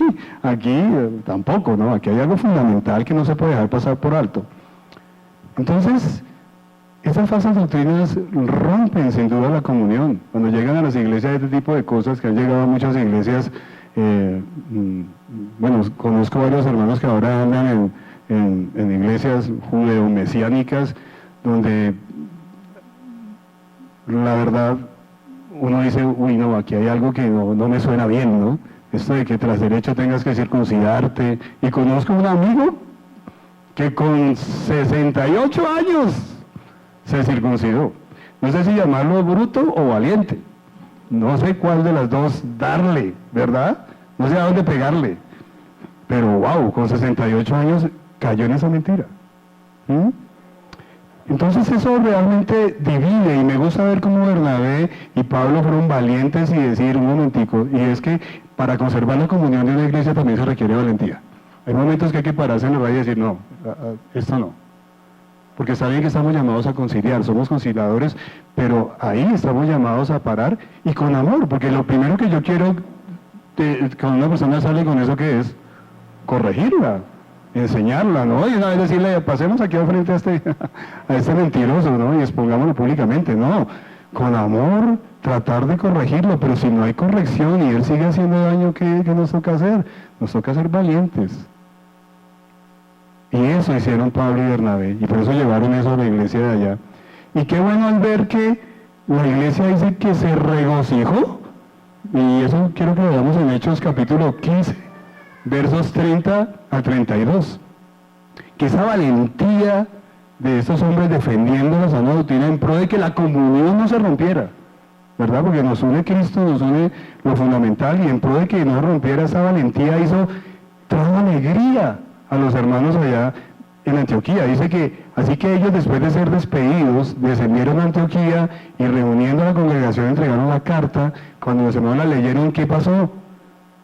tampoco, ¿no? Aquí hay algo fundamental que no se puede dejar pasar por alto. Entonces, esas falsas doctrinas rompen sin duda la comunión. Cuando llegan a las iglesias, este tipo de cosas que han llegado a muchas iglesias, bueno, conozco varios hermanos que ahora andan en iglesias judeo-mesiánicas, donde la verdad uno dice, uy, no, aquí hay algo que no me suena bien, ¿no? Esto de que tras derecho tengas que circuncidarte. Y conozco un amigo que con 68 años se circuncidó. No sé si llamarlo bruto o valiente. No sé cuál de las dos darle, ¿verdad? No sé a dónde pegarle. Pero wow, con 68 años cayó en esa mentira. Entonces eso realmente divide, y me gusta ver cómo Bernabé y Pablo fueron valientes y decir, un momentico, y es que para conservar la comunión de una iglesia también se requiere valentía. Hay momentos que hay que pararse en la raya y decir, no, esto no. Porque está bien que estamos llamados a conciliar, somos conciliadores, pero ahí estamos llamados a parar y con amor, porque lo primero que yo quiero cuando una persona sale con eso, ¿qué es? Corregirla, enseñarla, ¿no? Y una vez decirle, pasemos aquí al frente a este mentiroso, ¿no? Y expongámoslo públicamente, no. Con amor, tratar de corregirlo, pero si no hay corrección y él sigue haciendo daño, ¿qué nos toca hacer? Nos toca ser valientes. Y eso hicieron Pablo y Bernabé, y por eso llevaron eso a la iglesia de allá. Y qué bueno al ver que la iglesia dice que se regocijó, y eso quiero que lo veamos en Hechos capítulo 15, versos 30 a 32. Que esa valentía de estos hombres defendiendo la sana doctrina en pro de que la comunión no se rompiera, ¿verdad? Porque nos une Cristo, nos une lo fundamental, y en pro de que no rompiera, esa valentía trajo alegría a los hermanos allá en Antioquía. Dice que, así que ellos, después de ser despedidos, descendieron a Antioquía y reuniendo a la congregación entregaron la carta. Cuando los hermanos la leyeron, ¿qué pasó?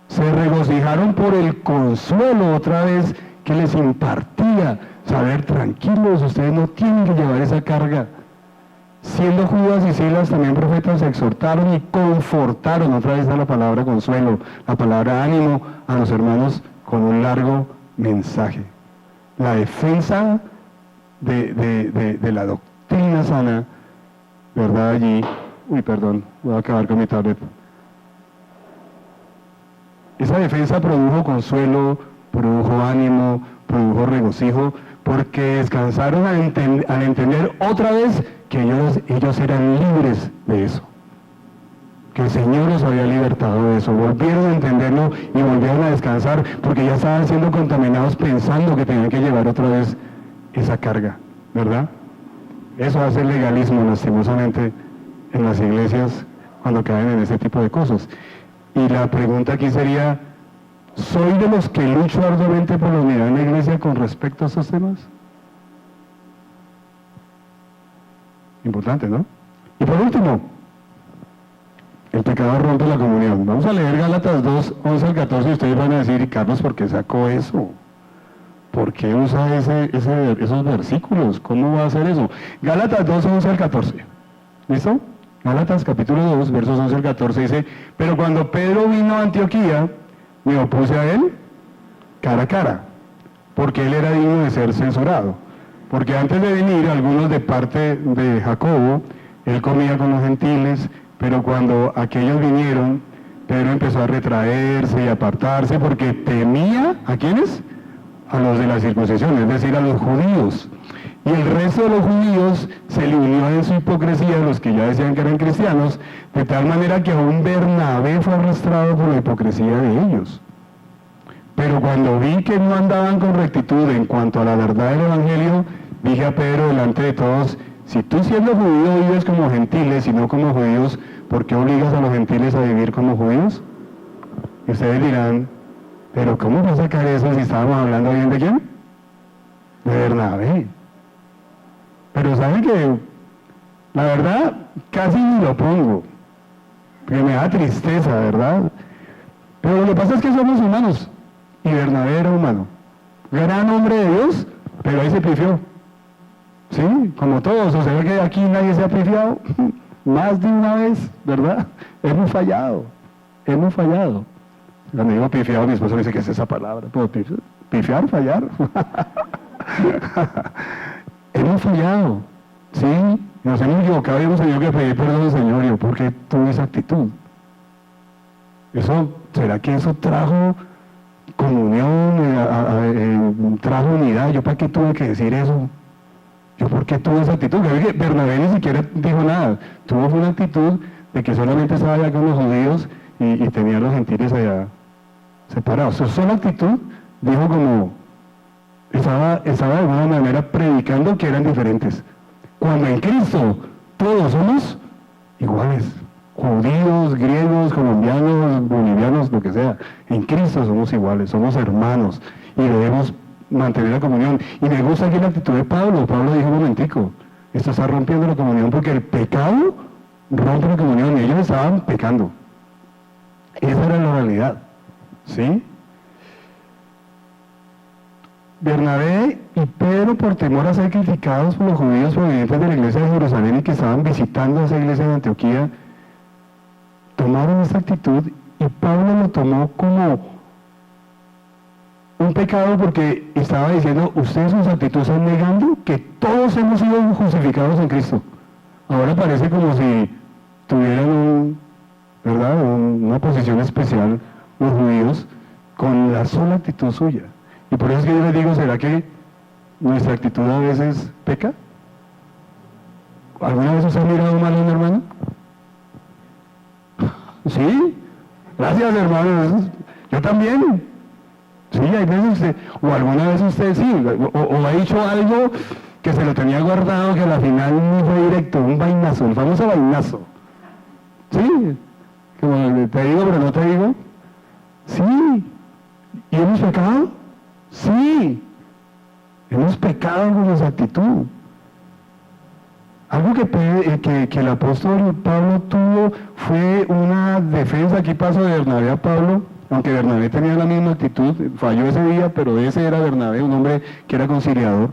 Se regocijaron por el consuelo otra vez que les impartía. Saber, tranquilos, ustedes no tienen que llevar esa carga. Siendo Judas y Silas también profetas, exhortaron y confortaron, otra vez está la palabra consuelo, la palabra ánimo, a los hermanos con un largo mensaje. La defensa de la doctrina sana, ¿verdad? Allí, voy a acabar con mi tablet. Esa defensa produjo consuelo, produjo ánimo, produjo regocijo, porque descansaron al entender otra vez que ellos eran libres de eso. Que el Señor los había libertado de eso. Volvieron a entenderlo y volvieron a descansar, porque ya estaban siendo contaminados pensando que tenían que llevar otra vez esa carga, ¿verdad? Eso hace el legalismo, lastimosamente, en las iglesias cuando caen en ese tipo de cosas. Y la pregunta aquí sería, ¿soy de los que lucho arduamente por la unidad en la iglesia con respecto a estos temas? Importante, ¿no? Y por último, el pecado rompe la comunión. Vamos a leer Gálatas 2, 11 al 14, y ustedes van a decir, Carlos, ¿por qué sacó eso? ¿Por qué usa esos versículos? ¿Cómo va a hacer eso? Gálatas 2, 11 al 14. ¿Listo? Gálatas capítulo 2, versos 11 al 14 dice, pero cuando Pedro vino a Antioquía, me opuse a él cara a cara, porque él era digno de ser censurado. Porque antes de venir, algunos de parte de Jacobo, él comía con los gentiles, pero cuando aquellos vinieron, Pedro empezó a retraerse y apartarse porque temía, ¿a quiénes? A los de la circuncisión, es decir, a los judíos. Y el resto de los judíos se le unió en su hipocresía a los que ya decían que eran cristianos, de tal manera que aún Bernabé fue arrastrado por la hipocresía de ellos. Pero cuando vi que no andaban con rectitud en cuanto a la verdad del Evangelio, dije a Pedro delante de todos, si tú siendo judío vives como gentiles y no como judíos, ¿por qué obligas a los gentiles a vivir como judíos? Y ustedes dirán, pero ¿cómo vas a sacar eso si estábamos hablando bien de quién? De Bernabé. Pero ¿saben qué? La verdad, casi ni lo pongo, porque me da tristeza, ¿verdad? Pero lo que pasa es que somos humanos, y Bernabé era humano. Gran hombre de Dios, pero ahí se pifió. Sí, como todos, o sea que aquí nadie se ha pifiado más de una vez, ¿verdad? Hemos fallado. Cuando digo pifiado, mi esposo me dice, ¿qué es esa palabra? ¿Puedo pifiar, fallar? Hemos fallado, ¿sí? Nos hemos equivocado y hemos tenido que pedir perdón al Señor. Yo, ¿por qué tuve esa actitud? ¿Será que eso trajo comunión, trajo unidad? ¿Yo para qué tuve que decir eso? ¿Yo por qué tuve esa actitud? Que Bernabé ni siquiera dijo nada. Tuvo una actitud de que solamente estaba allá con los judíos y tenía a los gentiles allá separados. Su sola actitud dijo como, estaba de alguna manera predicando que eran diferentes. Cuando en Cristo todos somos iguales. Judíos, griegos, colombianos, bolivianos, lo que sea. En Cristo somos iguales, somos hermanos y debemos mantener la comunión. Y me gusta aquí la actitud de Pablo. Pablo dijo, un momentico, esto está rompiendo la comunión porque el pecado rompe la comunión y ellos estaban pecando. Esa era la realidad, ¿sí? Bernabé y Pedro, por temor a ser criticados por los judíos provenientes de la iglesia de Jerusalén y que estaban visitando esa iglesia de Antioquía, tomaron esta actitud y Pablo lo tomó como un pecado porque estaba diciendo, ustedes en su actitud están negando que todos hemos sido justificados en Cristo. Ahora parece como si tuvieran una posición especial los judíos con la sola actitud suya. Y por eso es que yo les digo, ¿será que nuestra actitud a veces peca? ¿Alguna vez usted ha mirado mal a un hermano? ¿Sí? Gracias, hermanos. Yo también. Sí, hay veces usted, o alguna vez usted sí, o ha dicho algo que se lo tenía guardado, que al final no fue directo, un vainazo, el famoso vainazo. ¿Sí? Como te digo, pero no te digo. Sí. ¿Y hemos pecado? Sí. Hemos pecado con nuestra actitud. Algo que el apóstol Pablo tuvo fue una defensa. Aquí paso de Bernabé a Pablo, aunque Bernabé tenía la misma actitud, falló ese día, pero ese era Bernabé, un hombre que era conciliador.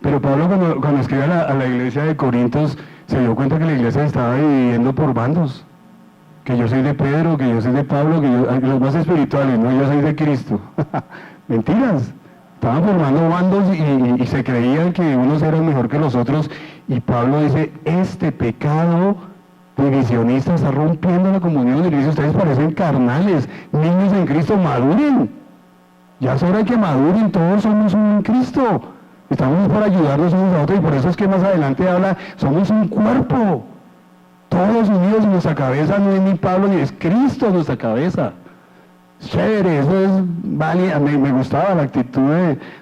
Pero Pablo cuando escribe a la iglesia de Corintios, se dio cuenta que la iglesia estaba dividiendo por bandos. Que yo soy de Pedro, que yo soy de Pablo, los más espirituales, no, yo soy de Cristo. Mentiras. Estaban formando bandos y se creían que unos eran mejor que los otros. Y Pablo dice, este pecado divisionista está rompiendo la comunión. Y le dice, ustedes parecen carnales, niños en Cristo, maduren. Ya es hora de que maduren, todos somos uno en Cristo. Estamos para ayudarnos unos a otros y por eso es que más adelante habla, somos un cuerpo. Todos unidos en nuestra cabeza, no es ni Pablo ni es Cristo nuestra cabeza. Chévere, eso es valiente. Me gustaba la actitud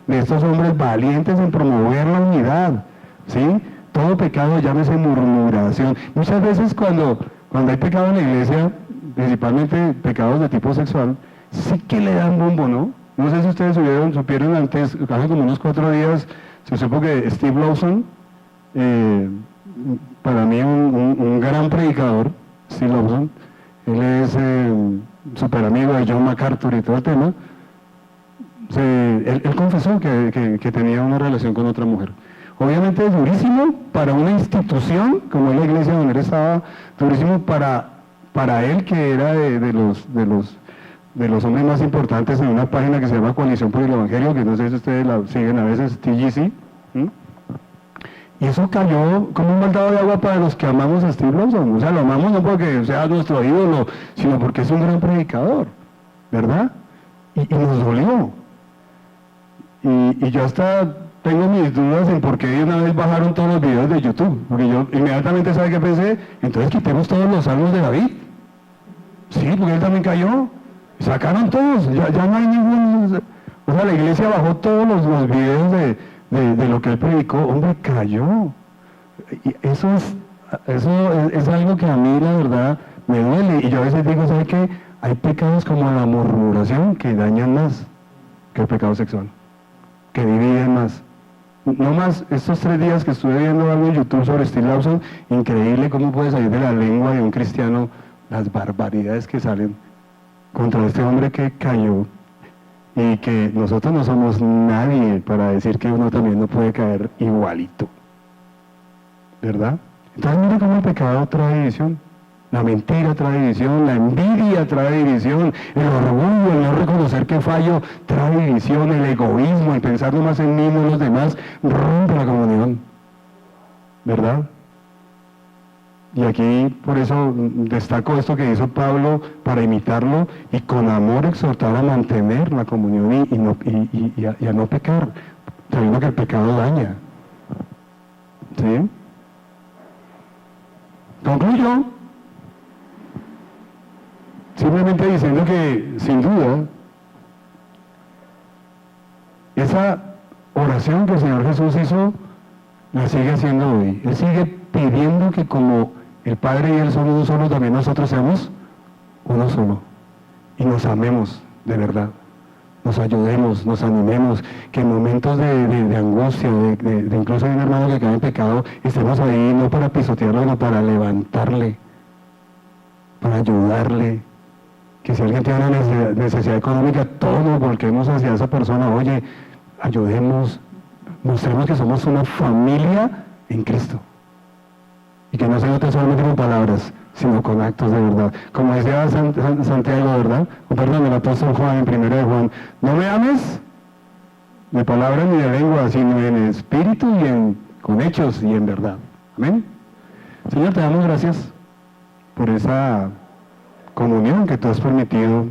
de estos hombres valientes en promover la unidad, ¿sí? Todo pecado, llámese murmuración. Muchas veces cuando hay pecado en la iglesia, principalmente pecados de tipo sexual, sí que le dan bombo, ¿no? No sé si ustedes supieron antes, hace como unos 4 días, se supo que Steve Lawson, para mí un gran predicador, Steve Lawson, él es súper amigo de John MacArthur y todo el tema, él confesó que tenía una relación con otra mujer. Obviamente es durísimo para una institución como es la iglesia donde él estaba, durísimo para él que era de los de los hombres más importantes en una página que se llama Coalición por el Evangelio, que no sé si ustedes la siguen a veces, TGC. Y eso cayó como un baldado de agua para los que amamos a Steve Lawson. O sea, lo amamos no porque sea nuestro ídolo, sino porque es un gran predicador, ¿verdad? Y nos dolió. Y yo hasta tengo mis dudas en por qué de una vez bajaron todos los videos de YouTube. Porque yo inmediatamente, ¿sabe qué pensé? Entonces quitemos todos los salmos de David. Sí, porque él también cayó. Sacaron todos, ya no hay ningún... O sea, la iglesia bajó todos los videos de lo que él predicó. Hombre, cayó. Y eso es algo que a mí, la verdad, me duele. Y yo a veces digo, ¿sabe qué? Hay pecados como la murmuración que dañan más que el pecado sexual, que dividen más. No más, estos 3 días que estuve viendo algo en YouTube sobre Steve Lawson, increíble cómo puede salir de la lengua de un cristiano las barbaridades que salen contra este hombre que cayó, y que nosotros no somos nadie para decir que uno también no puede caer igualito, ¿verdad? Entonces mira cómo el pecado trae división, la mentira trae división, la envidia trae división, el orgullo, el no reconocer que fallo trae división, el egoísmo, el pensar nomás en mí, no en los demás, rompe la comunión, ¿verdad? Y aquí por eso destaco esto que hizo Pablo para imitarlo y con amor exhortar a mantener la comunión y a no pecar, sabiendo que el pecado daña. ¿Sí? Concluyo simplemente diciendo que sin duda esa oración que el Señor Jesús hizo la sigue haciendo hoy. Él sigue pidiendo que como el Padre y Él son uno solo, también nosotros seamos uno solo. Y nos amemos de verdad. Nos ayudemos, nos animemos, que en momentos de angustia, de incluso de un hermano que cae en pecado, estemos ahí no para pisotearlo, sino para levantarle, para ayudarle. Que si alguien tiene una necesidad económica, todos nos volquemos hacia esa persona. Oye, ayudemos, mostremos que somos una familia en Cristo. Y que no se note solamente con palabras, sino con actos de verdad. Como decía Santiago, ¿verdad? O perdón, el apóstol Juan en 1 de Juan, no me ames de palabras ni de lengua, sino en espíritu y con hechos y en verdad. Amén. Señor, te damos gracias por esa comunión que tú has permitido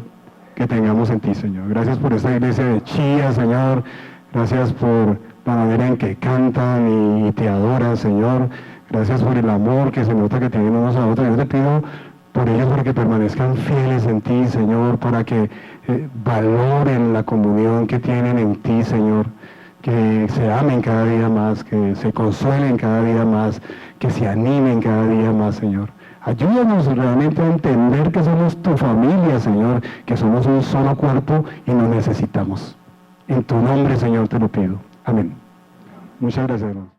que tengamos en ti, Señor. Gracias por esta iglesia de Chía, Señor. Gracias por la manera en que cantan y te adoran, Señor. Gracias por el amor que se nota que tienen unos a otros. Yo te pido por ellos para que permanezcan fieles en ti, Señor, para que valoren la comunión que tienen en ti, Señor, que se amen cada día más, que se consuelen cada día más, que se animen cada día más, Señor. Ayúdanos realmente a entender que somos tu familia, Señor, que somos un solo cuerpo y nos necesitamos. En tu nombre, Señor, te lo pido. Amén. Muchas gracias, hermano.